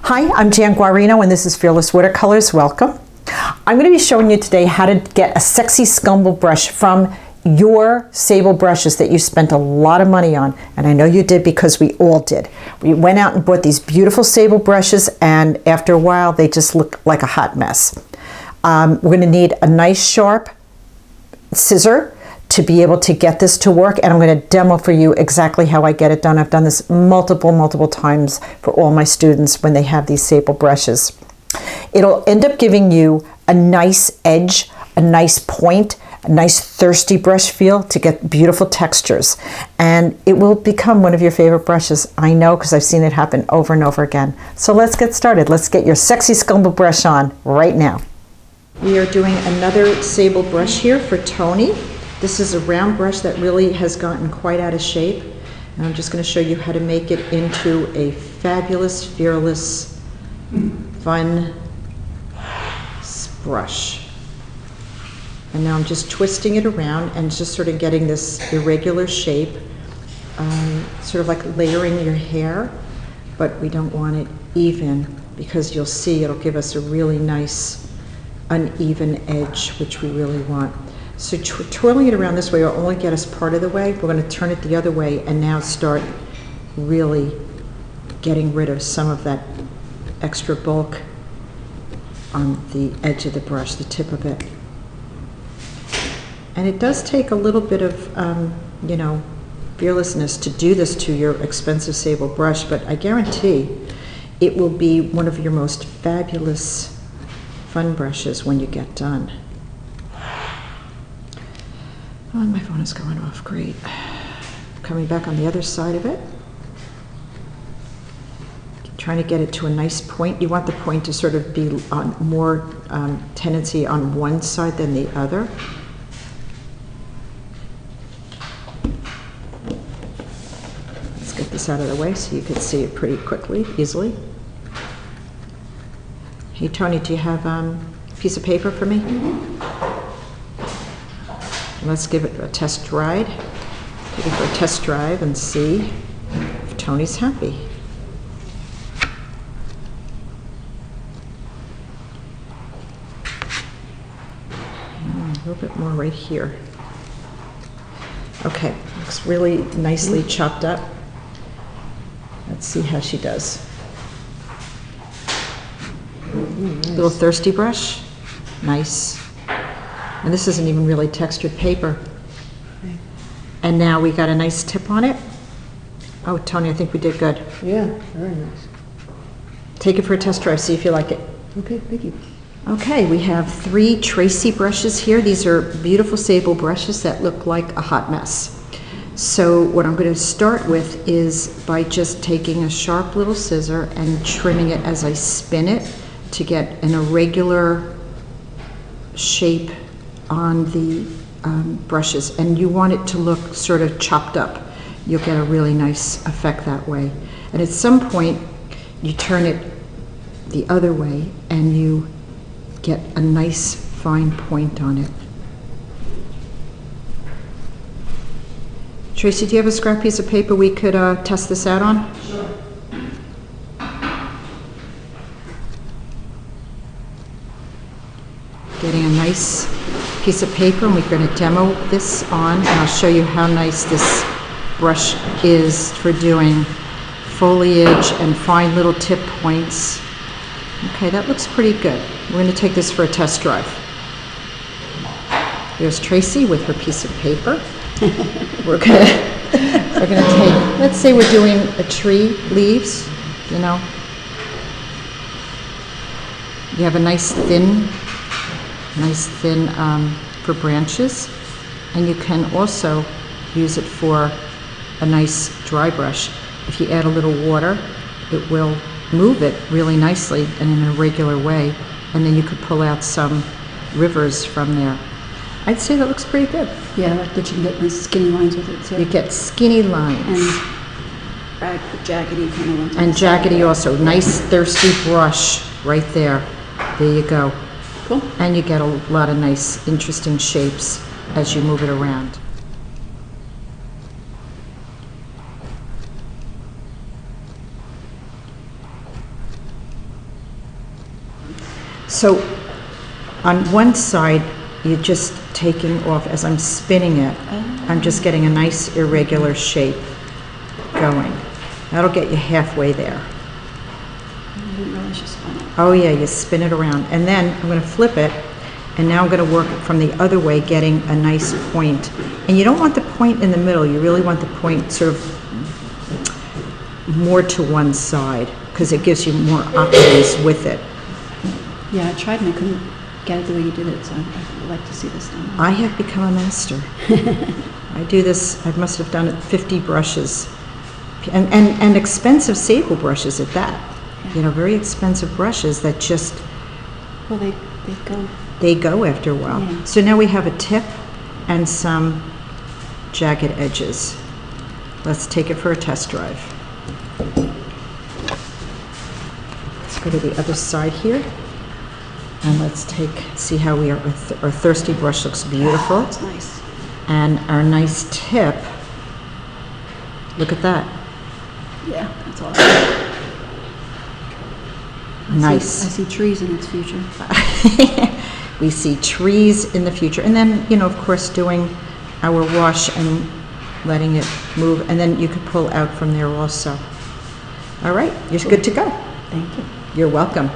Hi, I'm Jan Guarino and this is Fearless Watercolors. Welcome. I'm going to be showing you today how to get a sexy scumble brush from your Sable brushes that you spent a lot of money on. And I know you did because we all did. We went out and bought these beautiful Sable brushes and after a while they just look like a hot mess. We're going to need a nice sharp scissor to be able to get this to work, and I'm going to demo for you exactly how I get it done. I've done this multiple times for all my students when they have these Sable brushes. It'll end up giving you a nice edge, a nice point, a nice thirsty brush feel to get beautiful textures, and it will become one of your favorite brushes. I know because I've seen it happen over and over again. So let's get started. Let's get your sexy scumble brush on right now. We are doing another Sable brush here for Tony. This is a round brush that really has gotten quite out of shape, and I'm just going to show you how to make it into a fabulous, fearless, fun brush. And now I'm just twisting it around and just sort of getting this irregular shape, sort of like layering your hair, but we don't want it even because you'll see it'll give us a really nice uneven edge, which we really want. So twirling it around this way will only get us part of the way. We're going to turn it the other way and now start really getting rid of some of that extra bulk on the edge of the brush, the tip of it. And it does take a little bit of, fearlessness to do this to your expensive Sable brush, but I guarantee it will be one of your most fabulous fun brushes when you get done. Oh, my phone is going off. Great. Coming back on the other side of it. Trying to get it to a nice point. You want the point to sort of be on more tendency on one side than the other. Let's get this out of the way so you can see it pretty quickly, easily. Hey, Tony, do you have a piece of paper for me? Let's give it a test ride. Take it for a test drive and see if Tony's happy. A little bit more right here. Okay, looks really nicely chopped up. Let's see how she does. Nice. Little thirsty brush. Nice. And this isn't even really textured paper. Okay. And now we got a nice tip on it. Oh, Tony, I think we did good. Yeah, very nice. Take it for a test drive, see if you like it. Okay, thank you. Okay, we have 3 Tracy brushes here. These are beautiful Sable brushes that look like a hot mess. So what I'm going to start with is by just taking a sharp little scissor and trimming it as I spin it to get an irregular shape on the brushes, and you want it to look sort of chopped up. You'll get a really nice effect that way. And at some point you turn it the other way and you get a nice fine point on it. Tracy, do you have a scrap piece of paper we could test this out on? Sure. Getting a nice piece of paper, and we're going to demo this on, and I'll show you how nice this brush is for doing foliage and fine little tip points. Okay, that looks pretty good. We're going to take this for a test drive. Here's Tracy with her piece of paper. We're going to take, let's say we're doing a tree, leaves, you have a nice thin for branches, and you can also use it for a nice dry brush. If you add a little water, it will move it really nicely and in a regular way, and then you could pull out some rivers from there. I'd say that looks pretty good. Yeah, I like that you can get nice skinny lines with it too. You get skinny lines. And jaggedy kind of ones. And jaggedy also. Nice thirsty brush right there. There you go. Cool. And you get a lot of nice, interesting shapes as you move it around. So on one side, you're just taking off, as I'm spinning it, I'm just getting a nice irregular shape going. That'll get you halfway there. I didn't realize you spun it. Oh yeah, you spin it around. And then I'm going to flip it, and now I'm going to work it from the other way, getting a nice point. And you don't want the point in the middle, you really want the point sort of more to one side, because it gives you more options with it. Yeah, I tried and I couldn't get it the way you did it, so I'd like to see this done. I have become a master. I do this, I must have done it 50 brushes. And expensive Sable brushes at that. You know, very expensive brushes that just, Well, they go. they go after a while. Yeah. So now we have a tip and some jagged edges. Let's take it for a test drive. Let's go to the other side here. And let's see how our thirsty brush looks beautiful. That's nice. And our nice tip, look at that. Yeah, that's awesome. Nice. I see trees in its future. We see trees in the future. And then, you know, of course, doing our wash and letting it move. And then you could pull out from there also. All right, you're good to go. Thank you. You're welcome.